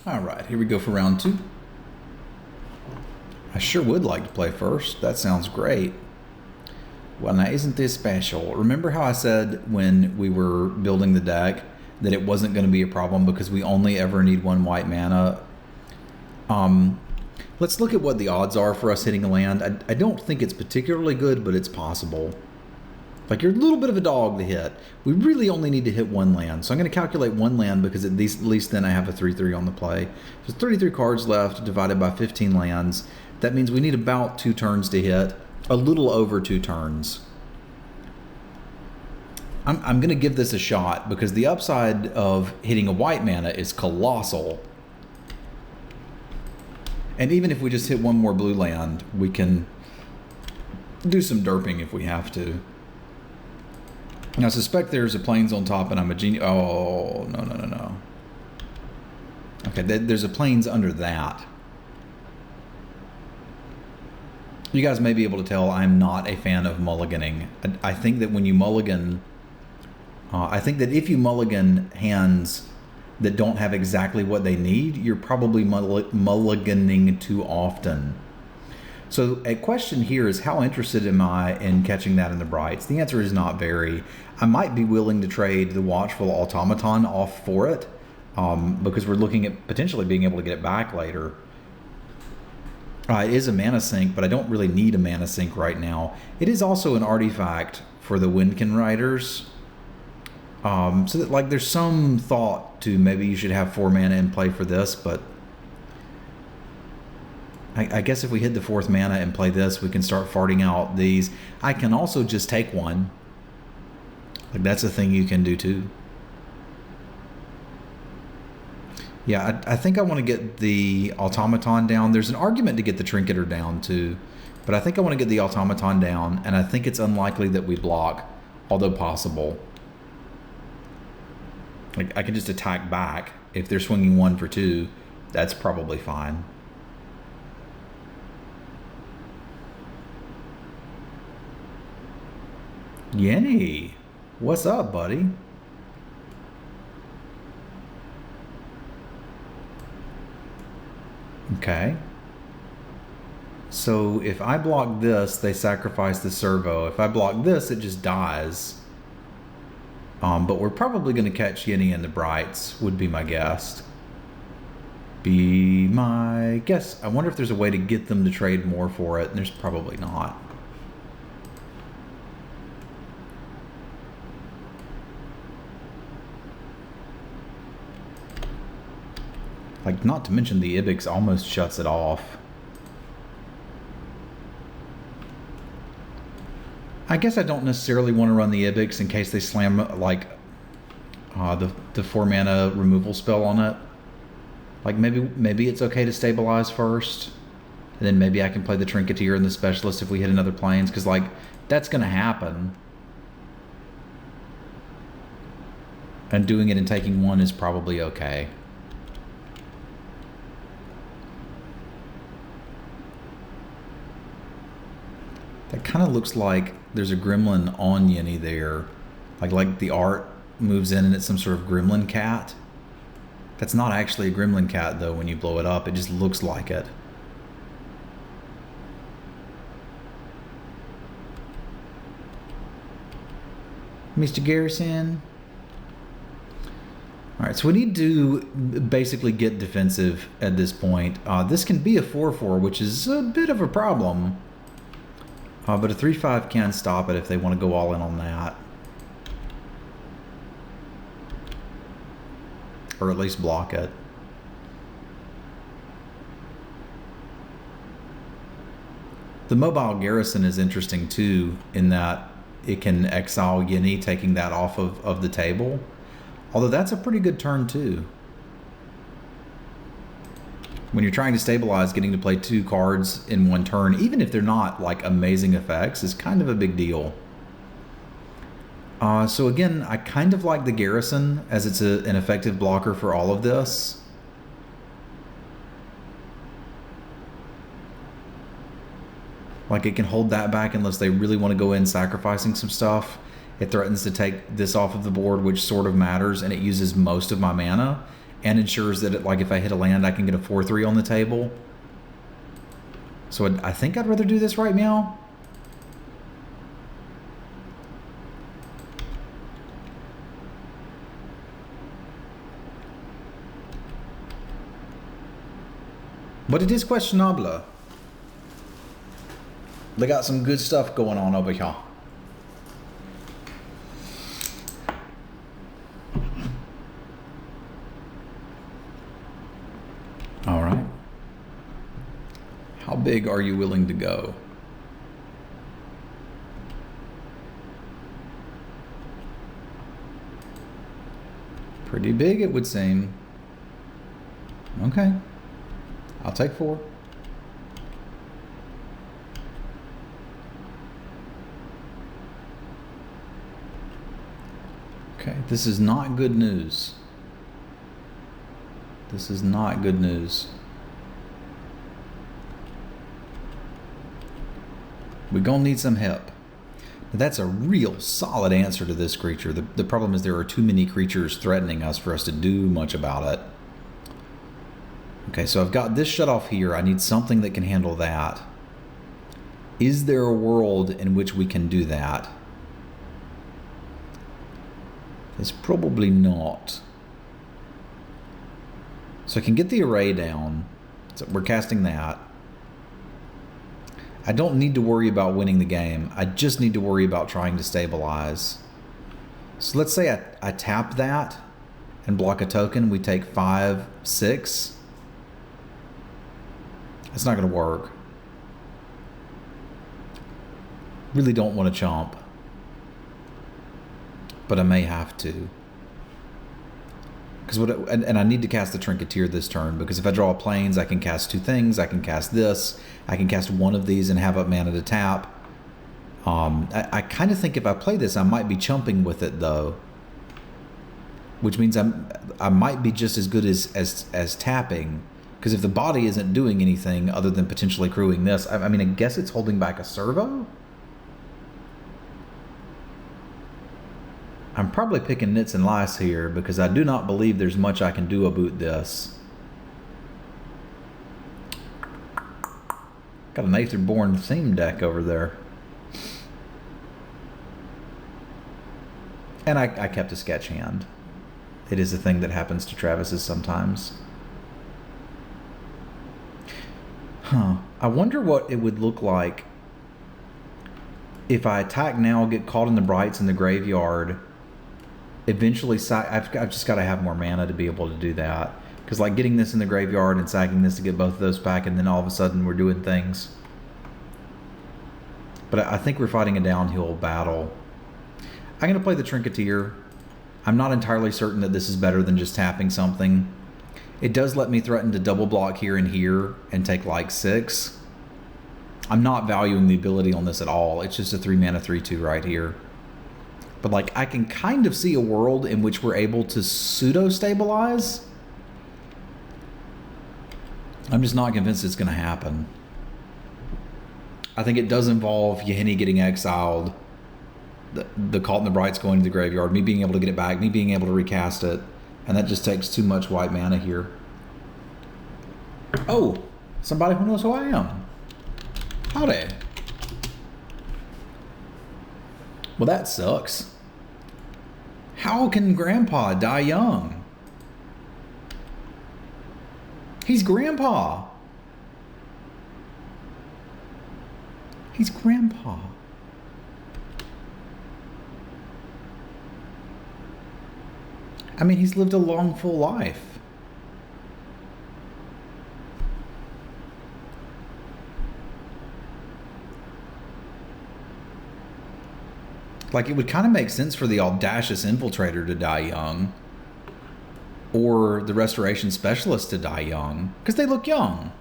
All right, here we go for round 2. I sure would like to play first. That sounds great. Well, now isn't this special? Remember how I said when we were building the deck that it wasn't going to be a problem because we only ever need 1 white mana? Let's look at what the odds are for us hitting a land. I don't think it's particularly good, but it's possible. Like, you're a little bit of a dog to hit. We really only need to hit 1 land. So I'm going to calculate 1 land because at least then I have a 3/3 on the play. There's 33 cards left divided by 15 lands. That means we need about 2 turns to hit. A little over 2 turns. I'm going to give this a shot because the upside of hitting a white mana is colossal. And even if we just hit 1 more blue land, we can do some derping if we have to. Now, I suspect there's a plains on top and I'm a genius. Oh, no. Okay, there's a plains under that. You guys may be able to tell I'm not a fan of mulliganing. I think that when you mulligan, I think that if you mulligan hands that don't have exactly what they need, you're probably mulliganing too often. So a question here is, how interested am I in catching that in the brights? The answer is not very. I might be willing to trade the Watchful Automaton off for it because we're looking at potentially being able to get it back later. It is a mana sink, but I don't really need a mana sink right now. It is also an artifact for the Windkin Riders. So that, like, there's some thought to maybe you should have 4 mana in play for this, but I guess if we hit the 4th mana and play this, we can start farting out these. I can also just take 1. Like, that's a thing you can do too. Yeah, I think I want to get the Automaton down. There's an argument to get the Trinketer down too, but I think I want to get the Automaton down, and I think it's unlikely that we block, although possible. Like, I can just attack back. If they're swinging 1 for 2, that's probably fine. Yenny, what's up, buddy? Okay. So if I block this, they sacrifice the servo. If I block this, it just dies. But we're probably going to catch Yenny in the brights, would be my guess. Be my guess. I wonder if there's a way to get them to trade more for it. There's probably not. Like, not to mention the Ibex almost shuts it off. I guess I don't necessarily want to run the Ibex in case they slam, like, the 4 mana removal spell on it. Like, maybe it's okay to stabilize first, and then maybe I can play the Trinketeer and the Specialist if we hit another plains, because, like, that's going to happen. And doing it and taking 1 is probably okay. That kind of looks like there's a gremlin on Yenny there. Like the art moves in and it's some sort of gremlin cat. That's not actually a gremlin cat, though, when you blow it up. It just looks like it. Mr. Garrison. All right, so we need to basically get defensive at this point. This can be a 4/4, which is a bit of a problem. But a 3/5 can stop it if they want to go all in on that. Or at least block it. The mobile garrison is interesting too, in that it can exile Yenny, taking that off of the table. Although that's a pretty good turn too. When you're trying to stabilize, getting to play 2 cards in 1 turn, even if they're not like amazing effects, is kind of a big deal. So again, I kind of like the garrison as it's an effective blocker for all of this. Like, it can hold that back unless they really want to go in sacrificing some stuff. It threatens to take this off of the board, which sort of matters, and it uses most of my mana. and ensures that like if I hit a land, I can get a 4/3 on the table. So I think I'd rather do this right now. But it is questionable. They got some good stuff going on over here. All right. How big are you willing to go? Pretty big, it would seem. Okay. I'll take 4. Okay, this is not good news. This is not good news. We're gonna need some help. Now, that's a real solid answer to this creature. The problem is there are too many creatures threatening us for us to do much about it. Okay, so I've got this shut off here. I need something that can handle that. Is there a world in which we can do that? There's probably not. So I can get the array down. So we're casting that. I don't need to worry about winning the game. I just need to worry about trying to stabilize. So let's say I tap that and block a token. We take 5, 6. It's not going to work. Really don't want to chomp. But I may have to. And I need to cast the Trinketeer this turn, because if I draw a Plains, I can cast 2 things. I can cast this. I can cast one of these and have up mana to tap. I kind of think if I play this, I might be chumping with it, though. Which means I might be just as good as tapping. Because if the body isn't doing anything other than potentially crewing this, I mean, I guess it's holding back a servo? I'm probably picking nits and lice here because I do not believe there's much I can do about this. Got an Aetherborn theme deck over there. And I kept a sketch hand. It is a thing that happens to Travis's sometimes. Huh. I wonder what it would look like if I attack now, get caught in the Brights in the graveyard. Eventually, I've just got to have more mana to be able to do that. Because like getting this in the graveyard and sacking this to get both of those back, and then all of a sudden we're doing things. But I think we're fighting a downhill battle. I'm going to play the Trinketeer. I'm not entirely certain that this is better than just tapping something. It does let me threaten to double block here and here and take like 6. I'm not valuing the ability on this at all. It's just a 3 mana 3/2 right here. But like I can kind of see a world in which we're able to pseudo stabilize. I'm just not convinced it's going to happen. I think it does involve Yahini getting exiled, the Caught in the Brights going to the graveyard, me being able to get it back, me being able to recast it, and that just takes too much white mana here. Oh, somebody who knows who I am. Howdy. Well, that sucks. How can Grandpa die young? He's Grandpa. He's Grandpa. I mean, he's lived a long, full life. Like, it would kind of make sense for the Audacious Infiltrator to die young. Or the Restoration Specialist to die young. Because they look young.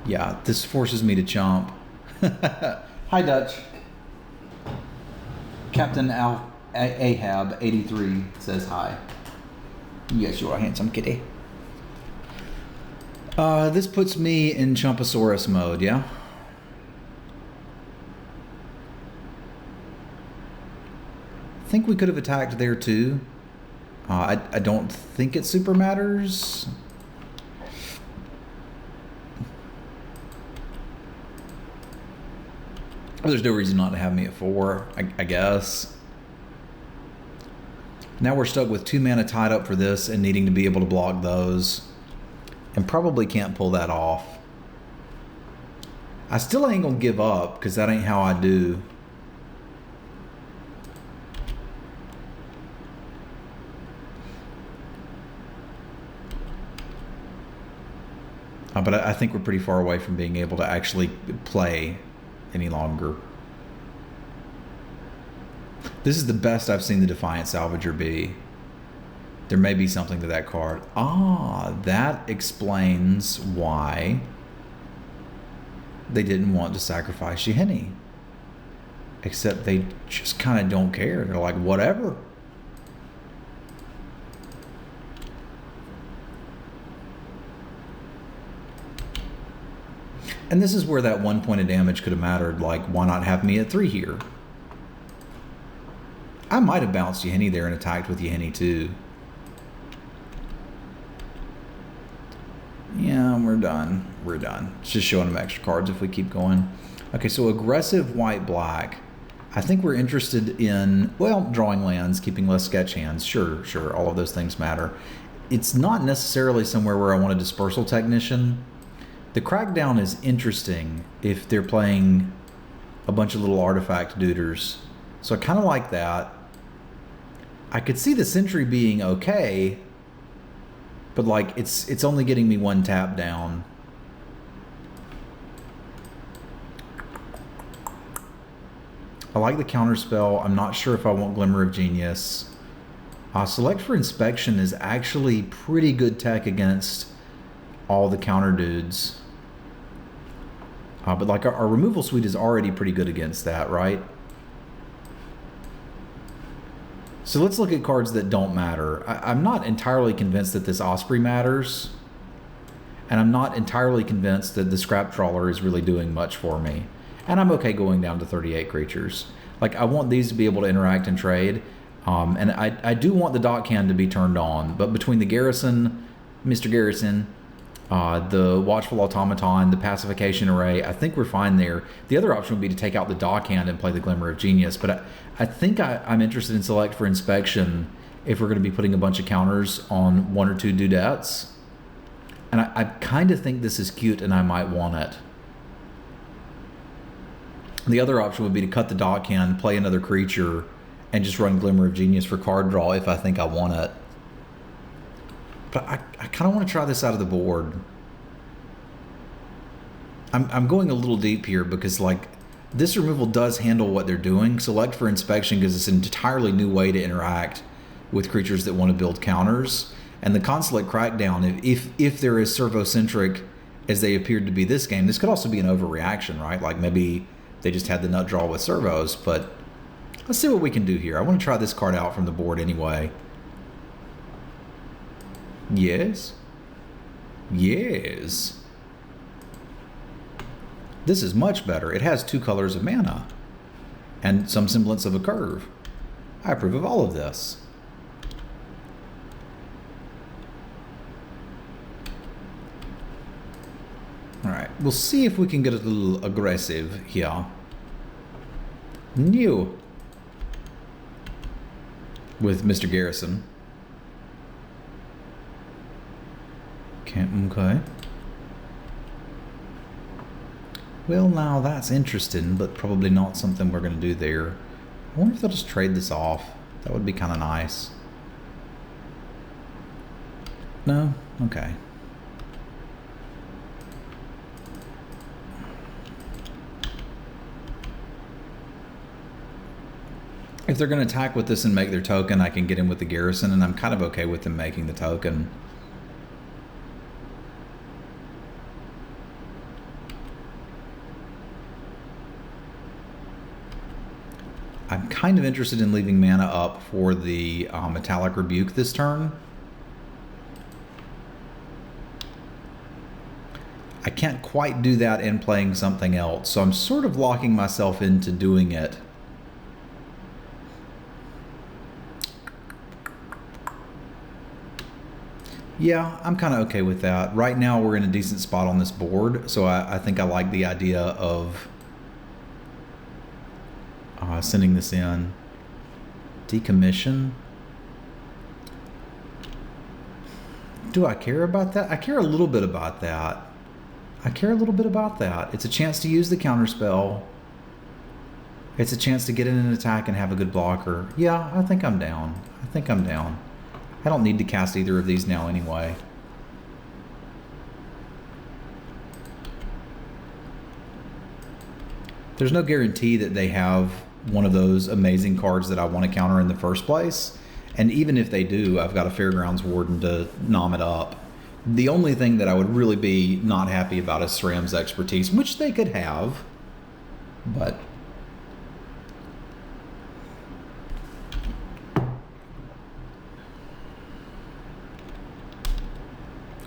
Yeah, this forces me to chomp. Hi, Dutch. Captain Al Ahab 83 says hi. Yes, you are handsome kitty. This puts me in Chumposaurus mode, yeah? I think we could have attacked there too. I don't think it super matters. There's no reason not to have me at 4, I guess. Now we're stuck with 2 mana tied up for this and needing to be able to block those. And probably can't pull that off. I still ain't gonna give up because that ain't how I do. But I think we're pretty far away from being able to actually play any longer. This is the best I've seen the Defiant Salvager be. There may be something to that card. Ah, that explains why they didn't want to sacrifice Shihini. Except they just kind of don't care. They're like, whatever. And this is where that 1 point of damage could have mattered. Like, why not have me at 3 here? I might have bounced Yeheni there and attacked with Yeheni too. Yeah, we're done. We're done. It's just showing them extra cards if we keep going. Okay, so aggressive white-black. I think we're interested in, well, drawing lands, keeping less sketch hands. Sure, all of those things matter. It's not necessarily somewhere where I want a Dispersal Technician. The Crackdown is interesting if they're playing a bunch of little artifact duders. So I kind of like that. I could see the Sentry being okay, but like it's only getting me 1 tap down. I like the counterspell. I'm not sure if I want Glimmer of Genius. Select for Inspection is actually pretty good tech against all the counter dudes. But like our removal suite is already pretty good against that, right? So let's look at cards that don't matter. I'm not entirely convinced that this Osprey matters. And I'm not entirely convinced that the Scrap Trawler is really doing much for me. And I'm okay going down to 38 creatures. Like, I want these to be able to interact and trade. And I do want the Dockhand to be turned on. But between the Garrison, Mr. Garrison, the Watchful Automaton, the Pacification Array, I think we're fine there. The other option would be to take out the Dockhand and play the Glimmer of Genius. But I think I'm interested in Select for Inspection if we're going to be putting a bunch of counters on 1 or 2 dudettes. And I kind of think this is cute and I might want it. The other option would be to cut the Dockhand, play another creature, and just run Glimmer of Genius for card draw if I think I want it. But I kind of want to try this out of the board. I'm going a little deep here because like this removal does handle what they're doing. Select for Inspection gives us an entirely new way to interact with creatures that want to build counters. And the Consulate Crackdown, if they're as servo-centric as they appeared to be this game, this could also be an overreaction, right? Like maybe they just had the nut draw with servos, but let's see what we can do here. I want to try this card out from the board anyway. Yes. Yes. This is much better. It has 2 colors of mana and some semblance of a curve. I approve of all of this. Alright, we'll see if we can get a little aggressive here. New. With Mr. Garrison. Okay. Well, now that's interesting, but probably not something we're going to do there. I wonder if they'll just trade this off. That would be kind of nice. No? Okay. If they're going to attack with this and make their token, I can get in with the Garrison, and I'm kind of okay with them making the token. I'm kind of interested in leaving mana up for the Metallic Rebuke this turn. I can't quite do that in playing something else, so I'm sort of locking myself into doing it. Yeah, I'm kind of okay with that. Right now we're in a decent spot on this board, so I think I like the idea of sending this in. Decommission. Do I care about that? I care a little bit about that. It's a chance to use the counterspell. It's a chance to get in an attack and have a good blocker. Yeah, I think I'm down. I don't need to cast either of these now anyway. There's no guarantee that they have one of those amazing cards that I want to counter in the first place. And even if they do, I've got a Fairgrounds Warden to nom it up. The only thing that I would really be not happy about is SRAM's expertise, which they could have, but...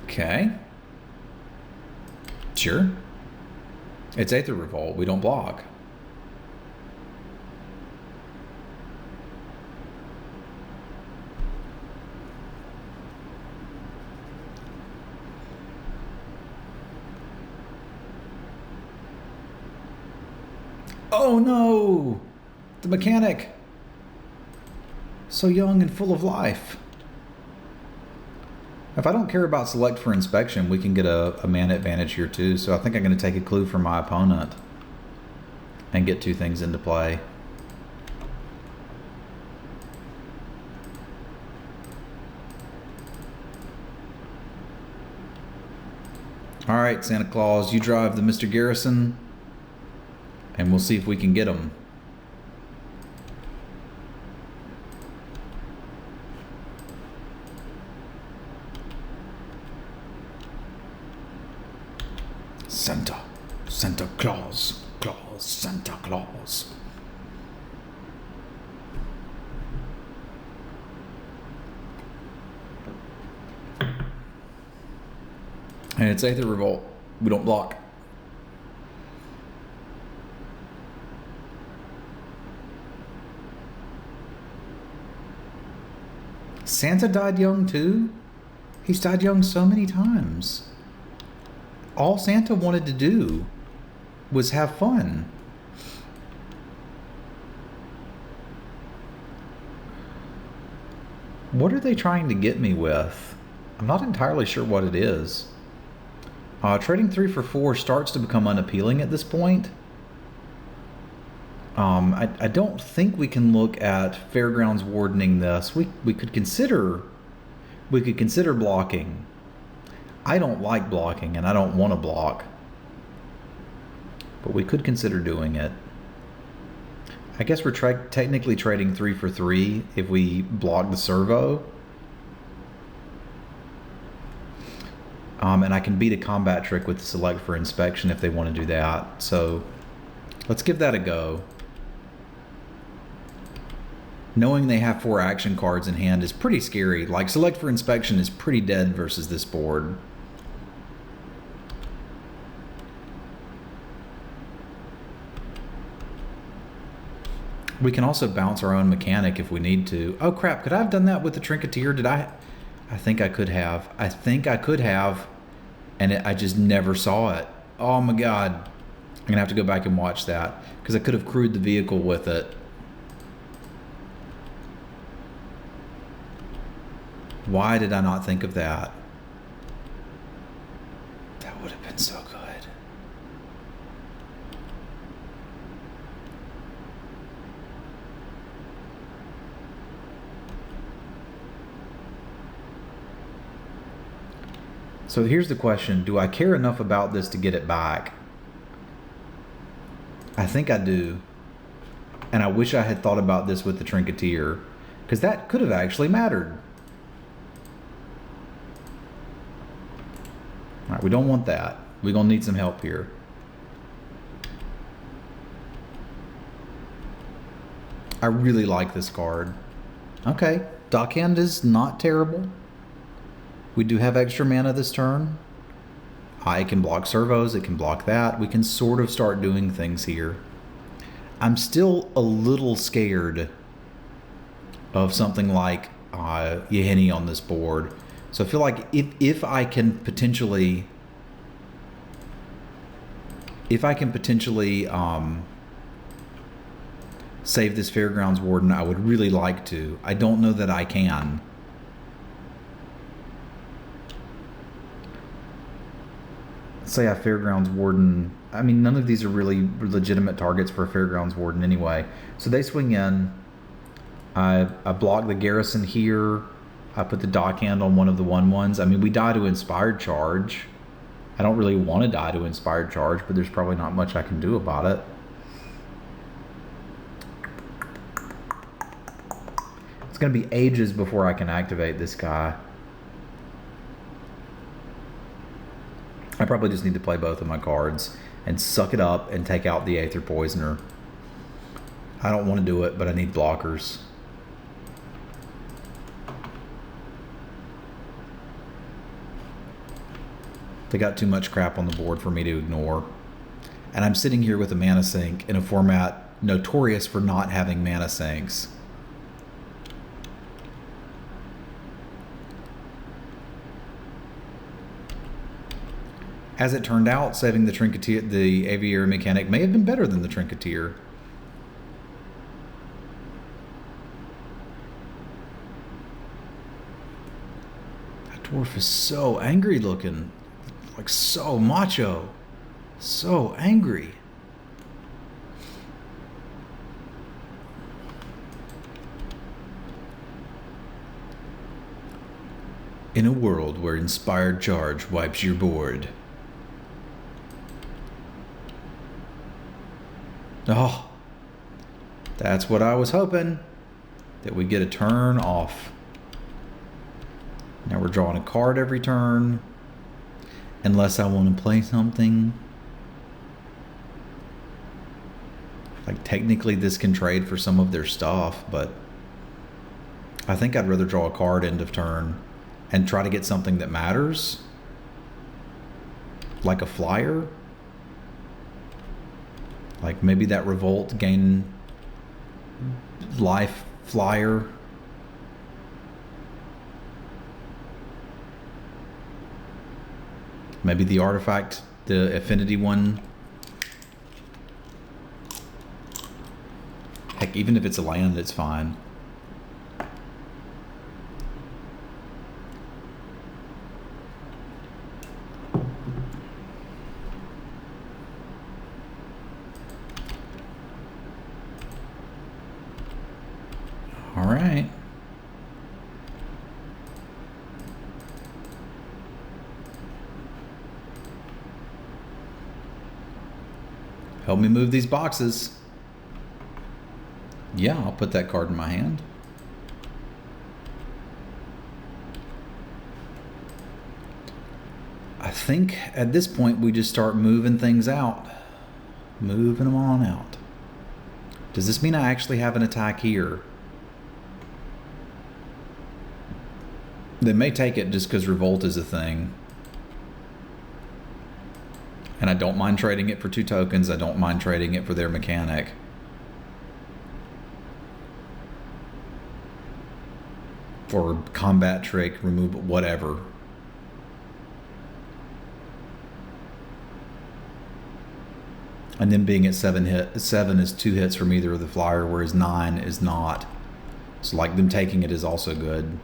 Okay. Sure. It's Aether Revolt. We don't block. Oh no! The mechanic! So young and full of life. If I don't care about select for inspection, we can get a mana advantage here too. So I think I'm going to take a clue from my opponent and get two things into play. All right, Santa Claus, you drive the Mr. Garrison, and we'll see if we can get him. Santa Claus, Santa Claus. And it's Aether Revolt. We don't block. Santa died young too? He's died young so many times. All Santa wanted to do was have fun. What are they trying to get me with? I'm not entirely sure what it is. Trading 3 for 4 starts to become unappealing at this point. I don't think we can look at Fairgrounds Wardening this. We could consider blocking. I don't like blocking, and I don't want to block. But we could consider doing it. I guess we're technically trading 3 for 3 if we block the servo. And I can beat a combat trick with the select for inspection if they want to do that. So let's give that a go. Knowing they have 4 action cards in hand is pretty scary. Like, select for inspection is pretty dead versus this board. We can also bounce our own mechanic if we need to. Oh crap, could I have done that with the Trinketeer? Did I? I think I could have. And I just never saw it. Oh my god. I'm gonna have to go back and watch that, because I could have crewed the vehicle with it. Why did I not think of that? That would have been so good. So here's the question. Do I care enough about this to get it back? I think I do. And I wish I had thought about this with the Trinketeer, because that could have actually mattered. All right, we don't want that. We're going to need some help here. I really like this card. Okay, Dockhand is not terrible. We do have extra mana this turn. It can block servos, it can block that. We can sort of start doing things here. I'm still a little scared of something like Yeheni on this board. So I feel like if I can potentially save this Fairgrounds Warden, I would really like to. I don't know that I can. Let's say I Fairgrounds Warden. I mean, none of these are really legitimate targets for a Fairgrounds Warden anyway. So they swing in. I block the Garrison here. I put the Dockhand on one of the 1/1s. I mean, we die to Inspired Charge. I don't really want to die to Inspired Charge, but there's probably not much I can do about it. It's going to be ages before I can activate this guy. I probably just need to play both of my cards and suck it up and take out the Aether Poisoner. I don't want to do it, but I need blockers. They got too much crap on the board for me to ignore. And I'm sitting here with a mana sink in a format notorious for not having mana sinks. As it turned out, saving the Trinketeer, the Aviary mechanic may have been better than the Trinketeer. That dwarf is so angry looking. Like so macho. So angry. In a world where Inspired Charge wipes your board. Oh, that's what I was hoping, that we get a turn off. Now we're drawing a card every turn, unless I want to play something. Like technically this can trade for some of their stuff, but I think I'd rather draw a card end of turn and try to get something that matters, like a flyer. Like maybe that Revolt gain life flyer. Maybe the artifact, the affinity one. Heck, even if it's a land, it's fine. All right. Help me move these boxes. Yeah, I'll put that card in my hand. I think at this point we just start moving things out. Moving them on out. Does this mean I actually have an attack here? They may take it just because Revolt is a thing. And I don't mind trading it for 2 tokens. I don't mind trading it for their mechanic. For combat trick, remove whatever. And then being at 7 is 2 hits from either of the flyer, whereas 9 is not. So like them taking it is also good.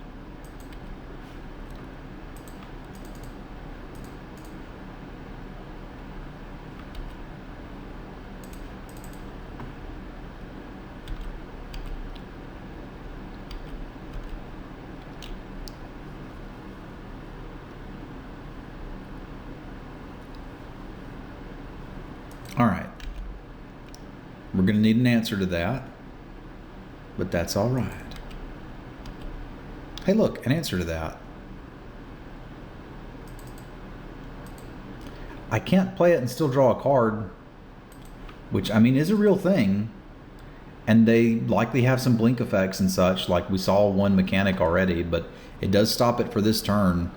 All right. We're going to need an answer to that, but that's all right. Hey, look, an answer to that. I can't play it and still draw a card, which, I mean, is a real thing. And they likely have some blink effects and such, like we saw one mechanic already, but it does stop it for this turn.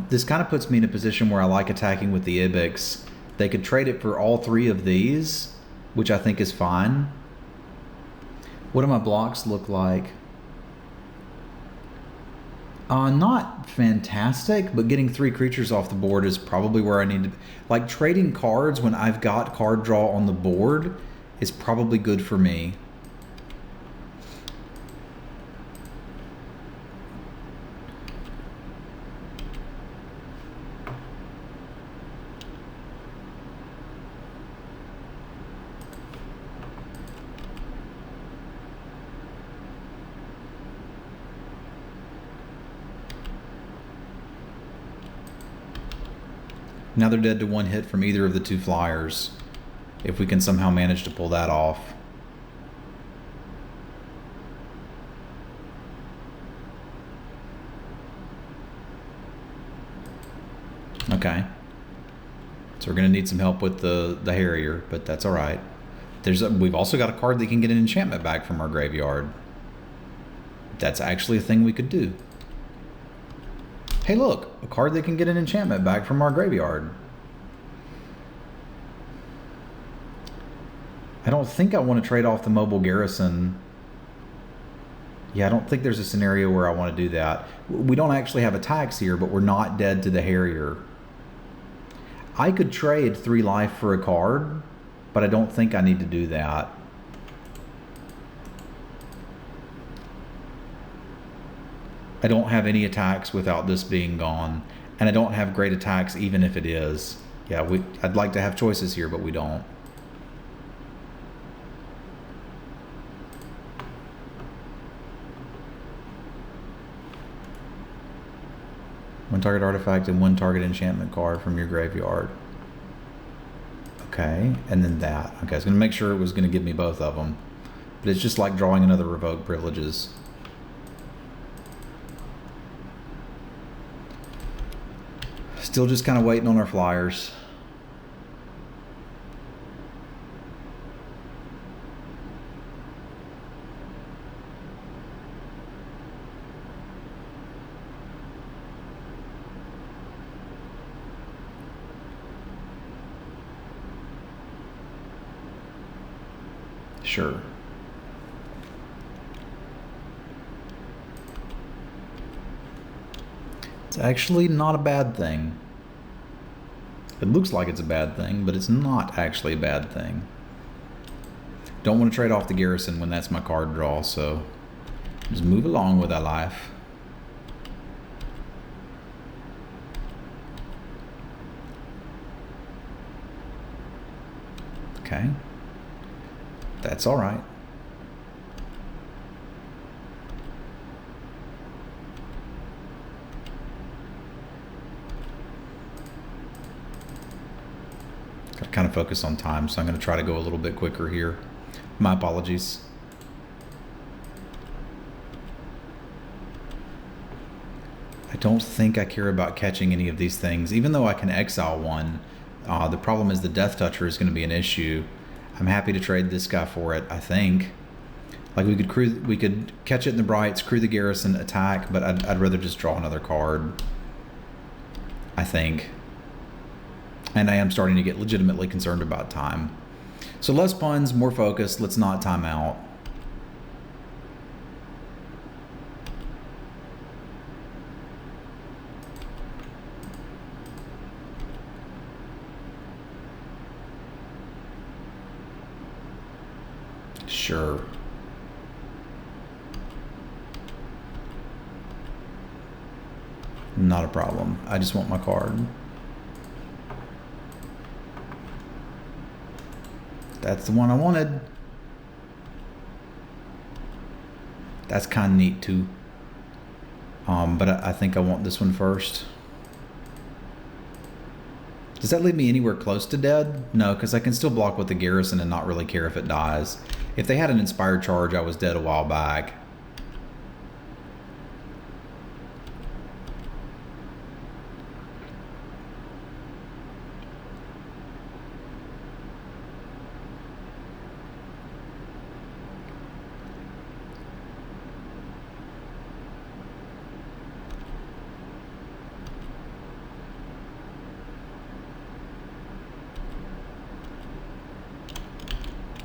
This kind of puts me in a position where I like attacking with the Ibex. They could trade it for all 3 of these, which I think is fine. What do my blocks look like? Not fantastic, but getting 3 creatures off the board is probably where I need to... Like, trading cards when I've got card draw on the board is probably good for me. Now they're dead to 1 hit from either of the 2 flyers, if we can somehow manage to pull that off. Okay. So we're going to need some help with the Harrier, but that's all right. We've also got a card that can get an enchantment back from our graveyard. That's actually a thing we could do. Hey look, a card that can get an enchantment back from our graveyard. I don't think I want to trade off the mobile garrison. Yeah, I don't think there's a scenario where I want to do that. We don't actually have attacks here, but we're not dead to the Harrier. I could trade 3 life for a card, but I don't think I need to do that. I don't have any attacks without this being gone, and I don't have great attacks even if it is. Yeah, I'd like to have choices here, but we don't. One target artifact and 1 target enchantment card from your graveyard. Okay, and then that. Okay, I was going to make sure it was going to give me both of them. But it's just like drawing another Revoke Privileges. Still just kind of waiting on our flyers. Sure. It's actually not a bad thing. It looks like it's a bad thing, but it's not actually a bad thing. Don't want to trade off the garrison when that's my card draw, so just move along with our life. Okay. That's all right. Got to kind of focus on time, so I'm going to try to go a little bit quicker here. My apologies. I don't think I care about catching any of these things, even though I can exile one. The problem is the Death Toucher is going to be an issue. I'm happy to trade this guy for it, I think. Like we could catch it in the Brights, crew the garrison, attack, but I'd rather just draw another card, I think. And I am starting to get legitimately concerned about time. So less puns, more focus, let's not time out. Sure. Not a problem. I just want my card. That's the one I wanted. That's kind of neat too. But I think I want this one first. Does that leave me anywhere close to dead? No, because I can still block with the garrison and not really care if it dies. If they had an inspired charge, I was dead a while back.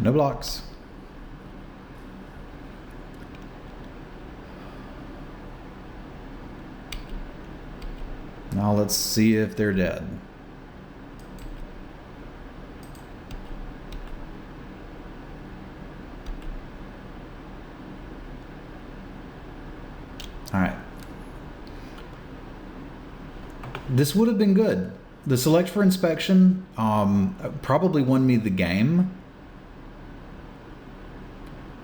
No blocks. Now let's see if they're dead. All right. This would have been good. The select for inspection probably won me the game.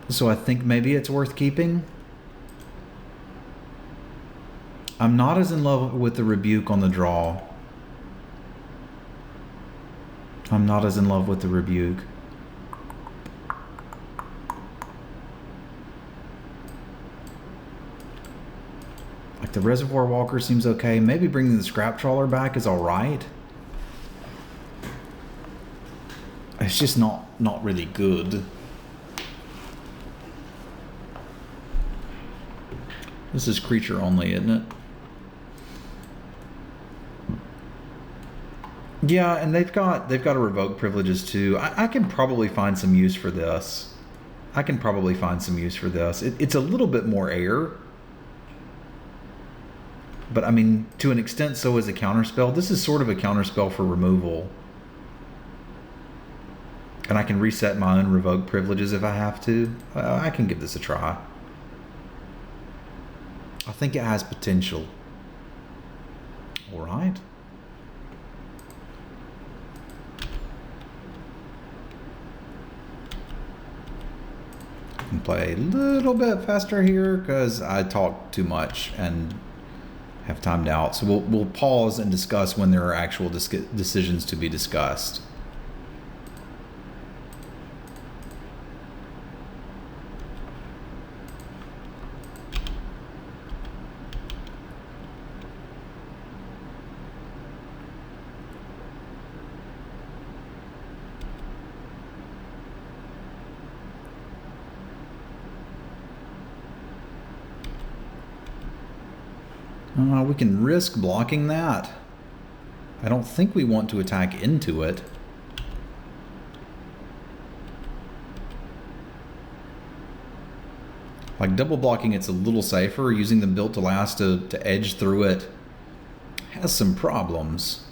So I think maybe it's worth keeping. I'm not as in love with the rebuke on the draw. I'm not as in love with the rebuke. Like the Reservoir Walker seems okay. Maybe bringing the Scrap Trawler back is all right. It's just not really good. This is creature only, isn't it? Yeah, and they've got a revoke privileges too. I can probably find some use for this. It's a little bit more air. But I mean, to an extent, so is a counterspell. This is sort of a counterspell for removal. And I can reset my own revoke privileges if I have to. I can give this a try. I think it has potential. All right. I can play a little bit faster here because I talk too much and have timed out. So we'll pause and discuss when there are actual decisions to be discussed. We can risk blocking that. I don't think we want to attack into it. Like double blocking, it's a little safer. Using the Built to Last to edge through it has some problems.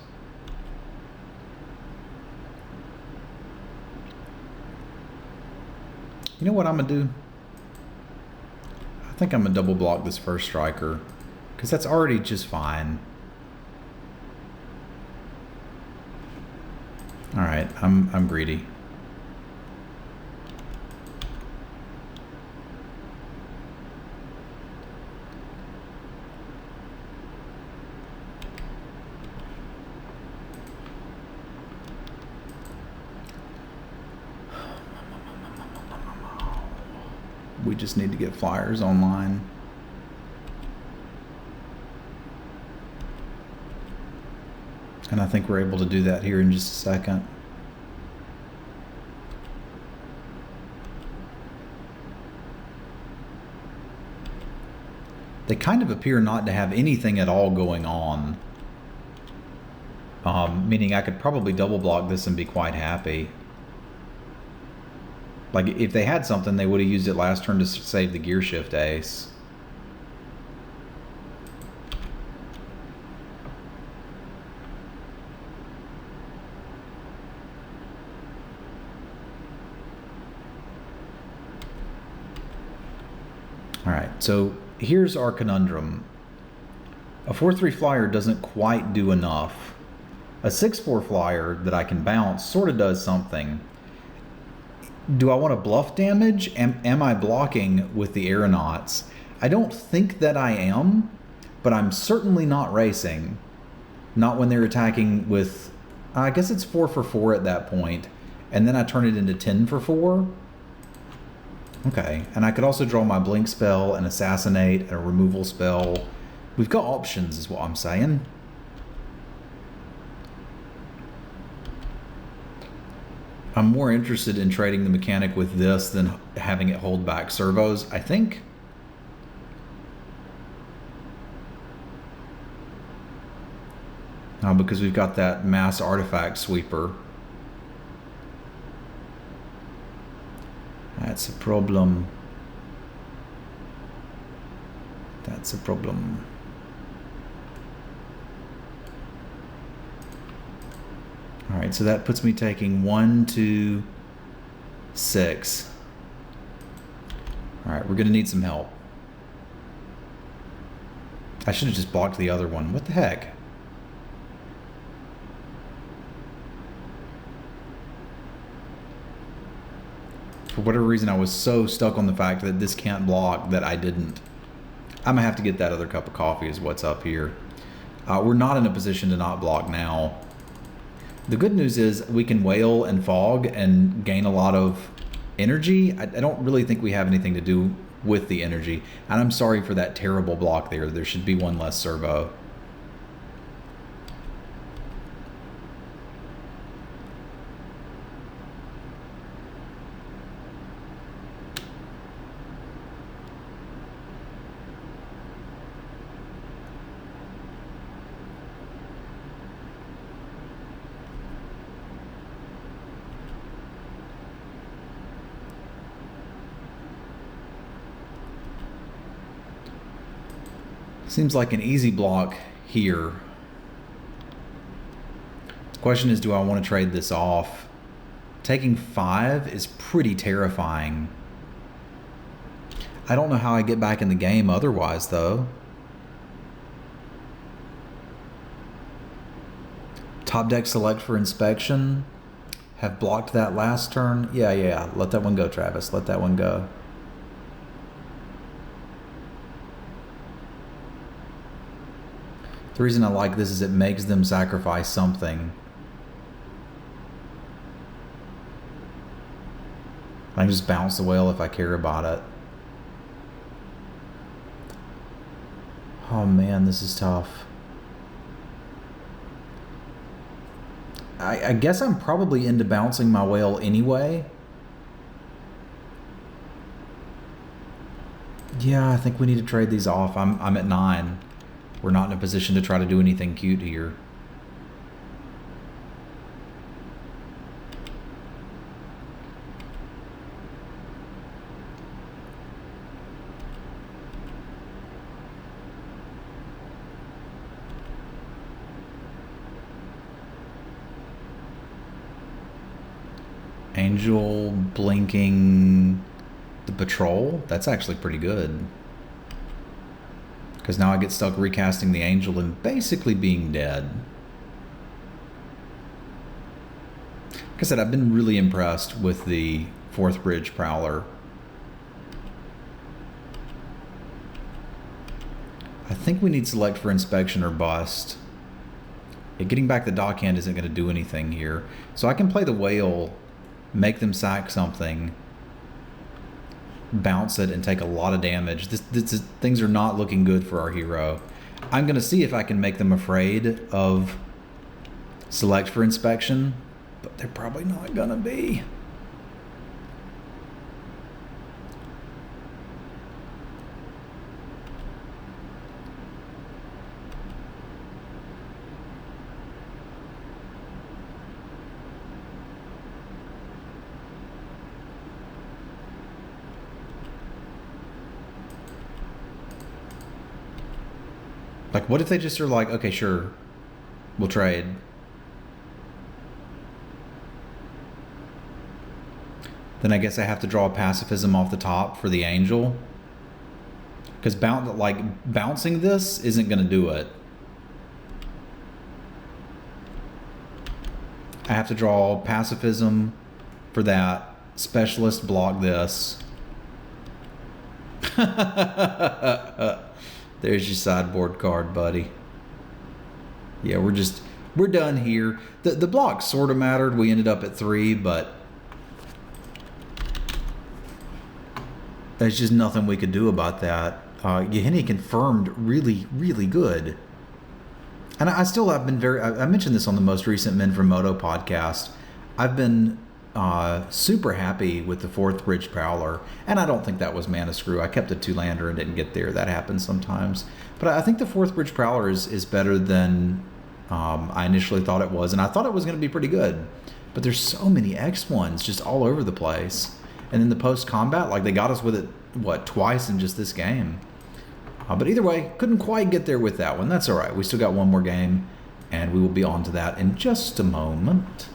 You know what I'm gonna do? I think I'm gonna double block this first striker, because that's already just fine. All right, I'm greedy. We just need to get flyers online. And I think we're able to do that here in just a second. They kind of appear not to have anything at all going on. Meaning I could probably double block this and be quite happy. Like, if they had something, they would have used it last turn to save the Gear Shift Ace. Alright, so here's our conundrum. A 4/3 flyer doesn't quite do enough. A 6/4 flyer that I can bounce sort of does something. Do I want to bluff damage? Am I blocking with the aeronauts? I don't think that I am, but I'm certainly not racing. Not when they're attacking with, I guess it's 4 for 4 at that point, and then I turn it into 10 for 4. Okay, and I could also draw my blink spell, an assassinate, and a removal spell. We've got options is what I'm saying. I'm more interested in trading the mechanic with this than having it hold back servos, I think. Because we've got that mass artifact sweeper. That's a problem. That's a problem. All right, so that puts me taking 1, 2, 6. All right, we're gonna need some help. I should have just blocked the other one. What the heck? For whatever reason, I was so stuck on the fact that this can't block that I didn't. I'm gonna have to get that other cup of coffee is what's up here. We're not in a position to not block now. The good news is we can whale and fog and gain a lot of energy. I don't really think we have anything to do with the energy. And I'm sorry for that terrible block there. There should be one less servo. Seems like an easy block here. The question is, do I want to trade this off? Taking 5 is pretty terrifying. I don't know how I get back in the game otherwise, though. Top deck select for inspection. Have blocked that last turn. Yeah. Let that one go, Travis. Let that one go. The reason I like this is it makes them sacrifice something. I can just bounce the whale if I care about it. Oh man, this is tough. I guess I'm probably into bouncing my whale anyway. Yeah, I think we need to trade these off. I'm at 9. We're not in a position to try to do anything cute here. Angel blinking the patrol. That's actually pretty good. Because now I get stuck recasting the angel and basically being dead. Like I said, I've been really impressed with the 4th Bridge Prowler. I think we need select for inspection or bust. Yeah, getting back the dockhand isn't going to do anything here. So I can play the whale, make them sack something, bounce it, and take a lot of damage. Things are not looking good for our hero. I'm going to see if I can make them afraid of select for inspection, but they're probably not going to be. Like, what if they just are like, okay, sure, we'll trade. Then I guess I have to draw a pacifism off the top for the angel. Because bouncing this isn't going to do it. I have to draw pacifism for that. Specialist block this. There's your sideboard card, buddy. Yeah, we're done here. The block sort of mattered. We ended up at 3, but there's just nothing we could do about that. Yehini confirmed really, really good. And I still have been I mentioned this on the most recent Men from Moto podcast. I've been super happy with the 4th Bridge Prowler, and I don't think that was Mana Screw. I kept a 2-lander and didn't get there. That happens sometimes. But I think the 4th Bridge Prowler is better than I initially thought it was, and I thought it was going to be pretty good. But there's so many X1s just all over the place. And then the post-combat, like they got us with it, what, twice in just this game. But either way, couldn't quite get there with that one. That's all right. We still got one more game, and we will be on to that in just a moment.